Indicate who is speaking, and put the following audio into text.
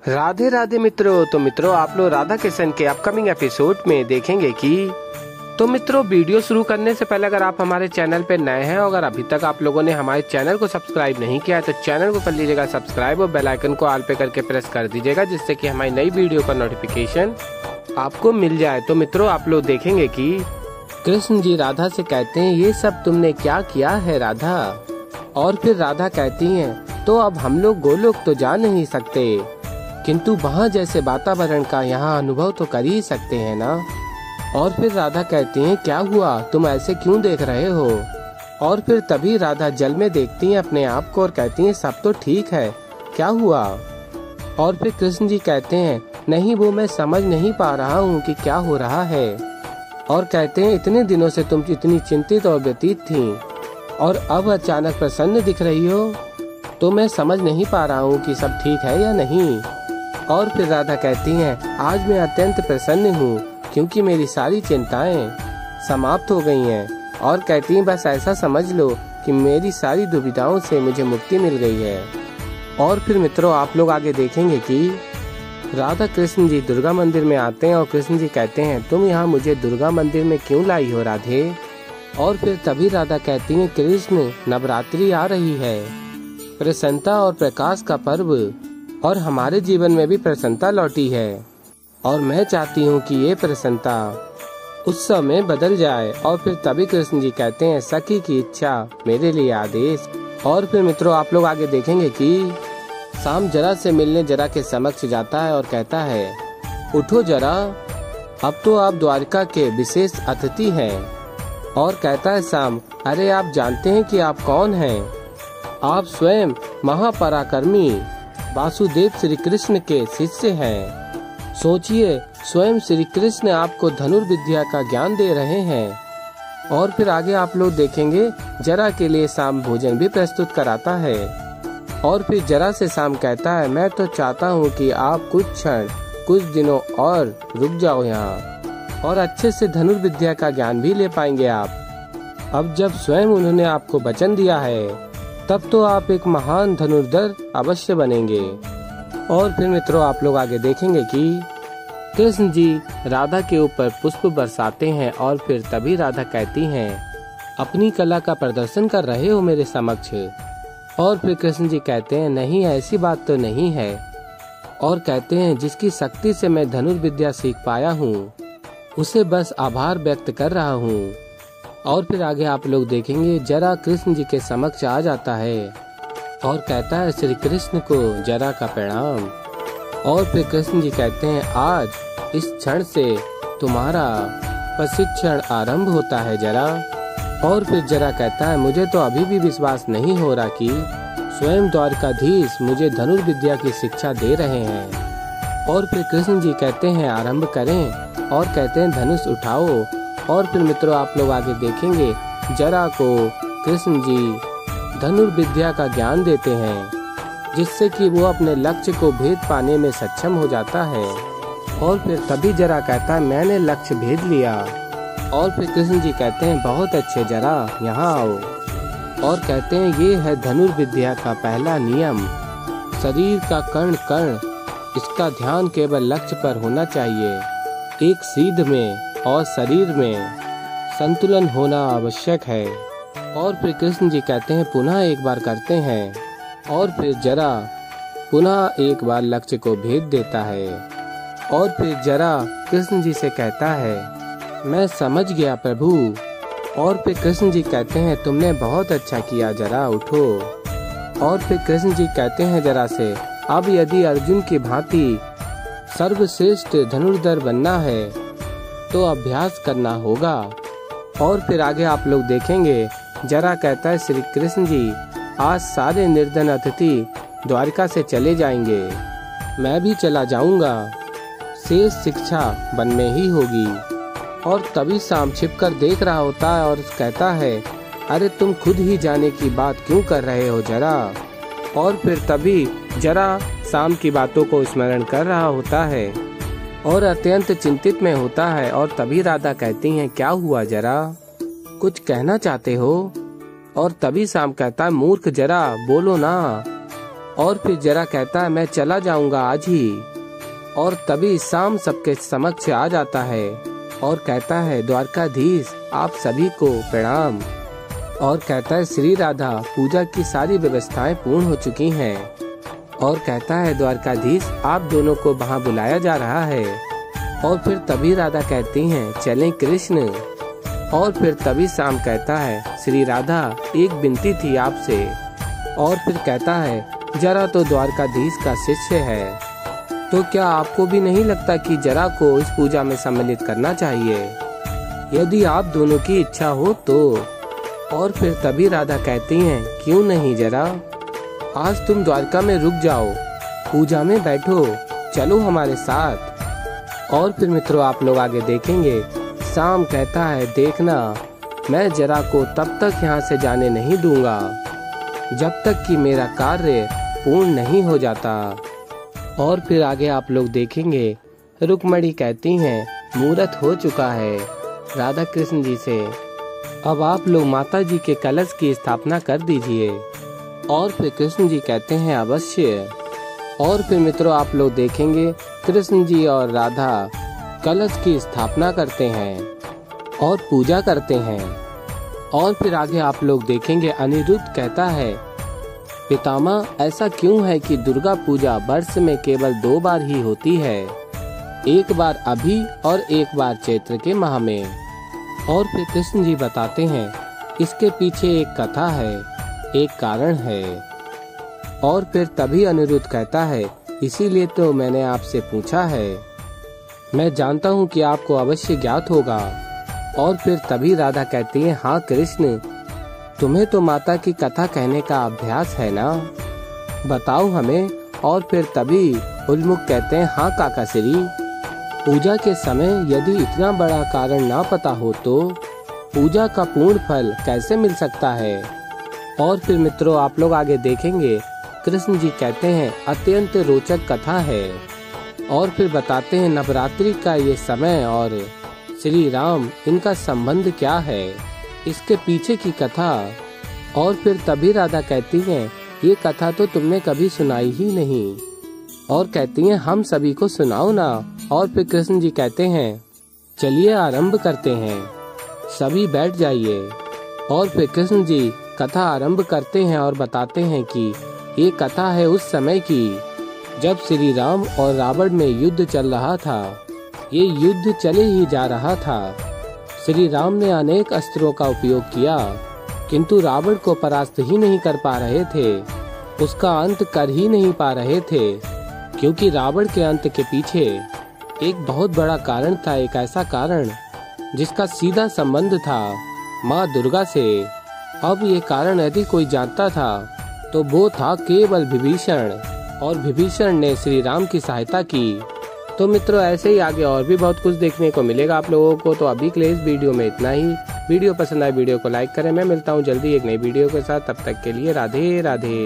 Speaker 1: राधे राधे मित्रों। तो मित्रों आप लोग राधा किशन के अपकमिंग एपिसोड में देखेंगे कि मित्रों वीडियो शुरू करने से पहले अगर आप हमारे चैनल पर नए हैं और अगर अभी तक आप लोगों ने हमारे चैनल को सब्सक्राइब नहीं किया है तो चैनल को कर लीजिएगा सब्सक्राइब और बेल आइकन को ऑल पे करके प्रेस कर दीजिएगा, जिससे कि हमारी नई वीडियो का नोटिफिकेशन आपको मिल जाए। तो मित्रों आप लोग देखेंगे कि कृष्ण जी राधा से कहते हैं ये सब तुमने क्या किया है राधा। और फिर राधा कहती हैं तो अब हम लोग गोलोक तो जा नहीं सकते, किंतु वहाँ जैसे वातावरण का यहाँ अनुभव तो कर ही सकते हैं ना। और फिर राधा कहती हैं क्या हुआ, तुम ऐसे क्यों देख रहे हो। और फिर तभी राधा जल में देखती हैं अपने आप को और कहती हैं सब तो ठीक है, क्या हुआ। और फिर कृष्ण जी कहते हैं नहीं वो मैं समझ नहीं पा रहा हूँ कि क्या हो रहा है। और कहते हैं इतने दिनों से तुम इतनी चिंतित और व्यतीत थी और अब अचानक प्रसन्न दिख रही हो, तो मैं समझ नहीं पा रहा हूँ कि सब ठीक है या नहीं। और फिर राधा कहती हैं आज मैं अत्यंत प्रसन्न हूँ क्योंकि मेरी सारी चिंताएं समाप्त हो गई हैं। और कहती हैं बस ऐसा समझ लो कि मेरी सारी दुविधाओं से मुझे मुक्ति मिल गई है। और फिर मित्रों आप लोग आगे देखेंगे कि राधा कृष्ण जी दुर्गा मंदिर में आते हैं और कृष्ण जी कहते हैं तुम यहाँ मुझे दुर्गा मंदिर में क्यों लाई हो राधे। और फिर तभी राधा कहती हैं कृष्ण नवरात्रि आ रही है, प्रसन्नता और प्रकाश का पर्व, और हमारे जीवन में भी प्रसन्नता लौटी है और मैं चाहती हूँ कि ये प्रसन्नता उत्सव में बदल जाए। और फिर तभी कृष्ण जी कहते हैं सखी की इच्छा मेरे लिए आदेश। और फिर मित्रों आप लोग आगे देखेंगे कि शाम जरा से मिलने जरा के समक्ष जाता है और कहता है उठो जरा, अब तो आप द्वारका के विशेष अतिथि हैं। और कहता है शाम अरे आप जानते हैं कि आप कौन हैं, आप स्वयं महापराक्रमी वासुदेव श्री कृष्ण के शिष्य हैं। सोचिए स्वयं श्री कृष्ण आपको धनुर्विद्या का ज्ञान दे रहे हैं। और फिर आगे आप लोग देखेंगे जरा के लिए शाम भोजन भी प्रस्तुत कराता है। और फिर जरा से शाम कहता है मैं तो चाहता हूँ कि आप कुछ क्षण कुछ दिनों और रुक जाओ यहाँ और अच्छे से धनुर्विद्या का ज्ञान भी ले पाएंगे आप। अब जब स्वयं उन्होंने आपको वचन दिया है तब तो आप एक महान धनुर्धर अवश्य बनेंगे। और फिर मित्रों आप लोग आगे देखेंगे कि कृष्ण जी राधा के ऊपर पुष्प बरसाते हैं। और फिर तभी राधा कहती हैं अपनी कला का प्रदर्शन कर रहे हो मेरे समक्ष। और फिर कृष्ण जी कहते हैं नहीं ऐसी बात तो नहीं है। और कहते हैं जिसकी शक्ति से मैं धनुर्विद्या सीख पाया हूँ उसे बस आभार व्यक्त कर रहा हूँ। और फिर आगे आप लोग देखेंगे जरा कृष्ण जी के समक्ष आ जाता है और कहता है श्री कृष्ण को जरा का प्रणाम। और फिर कृष्ण जी कहते हैं आज इस क्षण से तुम्हारा प्रशिक्षण आरंभ होता है जरा। और फिर जरा कहता है मुझे तो अभी भी विश्वास नहीं हो रहा कि स्वयं द्वारकाधीश मुझे धनुर्विद्या की शिक्षा दे रहे हैं। और फिर कृष्ण जी कहते हैं आरंभ करें और कहते हैं धनुष उठाओ। और फिर मित्रों आप लोग आगे देखेंगे जरा को कृष्ण जी धनुर्विद्या का ज्ञान देते हैं, जिससे कि वो अपने लक्ष्य को भेद पाने में सक्षम हो जाता है। और फिर तभी जरा कहता है मैंने लक्ष्य भेद लिया। और फिर कृष्ण जी कहते हैं बहुत अच्छे जरा यहाँ आओ। और कहते हैं ये है धनुर्विद्या का पहला नियम, शरीर का कण कण इसका ध्यान केवल लक्ष्य पर होना चाहिए। एक सीध में और शरीर में संतुलन होना आवश्यक है। और फिर कृष्ण जी कहते हैं पुनः एक बार करते हैं। और फिर जरा पुनः एक बार लक्ष्य को भेद देता है। और फिर जरा कृष्ण जी से कहता है मैं समझ गया प्रभु। और फिर कृष्ण जी कहते हैं तुमने बहुत अच्छा किया जरा उठो। और फिर कृष्ण जी कहते हैं जरा से अब यदि अर्जुन की भांति सर्वश्रेष्ठ धनुर्धर बनना है तो अभ्यास करना होगा। और फिर आगे आप लोग देखेंगे जरा कहता है श्री कृष्ण जी आज सारे निर्धन अतिथि द्वारका से चले जाएंगे, मैं भी चला जाऊंगा, शेष शिक्षा वन में ही होगी। और तभी शाम छिपकर देख रहा होता है और कहता है अरे तुम खुद ही जाने की बात क्यों कर रहे हो जरा। और फिर तभी जरा शाम की बातों को स्मरण कर रहा होता है और अत्यंत चिंतित में होता है। और तभी राधा कहती हैं क्या हुआ जरा, कुछ कहना चाहते हो। और तभी शाम कहता है मूर्ख जरा बोलो ना। और फिर जरा कहता है मैं चला जाऊंगा आज ही। और तभी शाम सबके समक्ष आ जाता है और कहता है द्वारकाधीश आप सभी को प्रणाम। और कहता है श्री राधा पूजा की सारी व्यवस्थाएं पूर्ण हो चुकी हैं। और कहता है द्वारकाधीश आप दोनों को वहाँ बुलाया जा रहा है। और फिर तभी राधा कहती हैं चलें कृष्ण। और फिर तभी शाम कहता है श्री राधा एक विनती थी आपसे। और फिर कहता है जरा तो द्वारकाधीश का शिष्य है, तो क्या आपको भी नहीं लगता कि जरा को इस पूजा में सम्मिलित करना चाहिए, यदि आप दोनों की इच्छा हो तो। और फिर तभी राधा कहती हैं क्यों नहीं जरा, आज तुम द्वारका में रुक जाओ, पूजा में बैठो, चलो हमारे साथ। और फिर मित्रों आप लोग आगे देखेंगे शाम कहता है देखना मैं जरा को तब तक यहाँ से जाने नहीं दूंगा जब तक कि मेरा कार्य पूर्ण नहीं हो जाता। और फिर आगे आप लोग देखेंगे रुक्मणी कहती हैं मुहूर्त हो चुका है राधा कृष्ण जी से, अब आप लोग माता जी के कलश की स्थापना कर दीजिए। और फिर कृष्ण जी कहते हैं अवश्य। और फिर मित्रों आप लोग देखेंगे कृष्ण जी और राधा कलश की स्थापना करते हैं और पूजा करते हैं। और फिर आगे आप लोग देखेंगे अनिरुद्ध कहता है पितामह ऐसा क्यों है कि दुर्गा पूजा वर्ष में केवल 2 बार ही होती है, एक बार अभी और एक बार चैत्र के माह में। और फिर कृष्ण जी बताते हैं इसके पीछे एक कथा है, एक कारण है। और फिर तभी अनिरुद्ध कहता है इसीलिए तो मैंने आपसे पूछा है, मैं जानता हूँ कि आपको अवश्य ज्ञात होगा। और फिर तभी राधा कहती है हाँ कृष्ण तुम्हें तो माता की कथा कहने का अभ्यास है ना, बताओ हमें। और फिर तभी उल्मुख कहते हैं हाँ काका श्री, पूजा के समय यदि इतना बड़ा कारण ना पता हो तो पूजा का पूर्ण फल कैसे मिल सकता है। और फिर मित्रों आप लोग आगे देखेंगे कृष्ण जी कहते हैं अत्यंत रोचक कथा है। और फिर बताते हैं नवरात्रि का ये समय और श्री राम इनका संबंध क्या है, इसके पीछे की कथा। और फिर तभी राधा कहती हैं ये कथा तो तुमने कभी सुनाई ही नहीं, और कहती हैं हम सभी को सुनाओ ना। और फिर कृष्ण जी कहते हैं चलिए आरंभ करते हैं, सभी बैठ जाइए। और फिर कृष्ण जी कथा आरंभ करते हैं और बताते हैं कि ये कथा है उस समय की जब श्री राम और रावण में युद्ध चल रहा था। ये युद्ध चले ही जा रहा था। श्री राम ने अनेक अस्त्रों का उपयोग किया किंतु रावण को परास्त ही नहीं कर पा रहे थे, उसका अंत कर ही नहीं पा रहे थे, क्योंकि रावण के अंत के पीछे एक बहुत बड़ा कारण था, एक ऐसा कारण जिसका सीधा संबंध था माँ दुर्गा से। अब ये कारण यदि कोई जानता था तो वो था केवल विभीषण, और विभीषण ने श्री राम की सहायता की। तो मित्रों ऐसे ही आगे और भी बहुत कुछ देखने को मिलेगा आप लोगों को। तो अभी के लिए इस वीडियो में इतना ही। वीडियो पसंद आए वीडियो को लाइक करें। मैं मिलता हूँ जल्दी एक नई वीडियो के साथ, तब तक के लिए राधे राधे।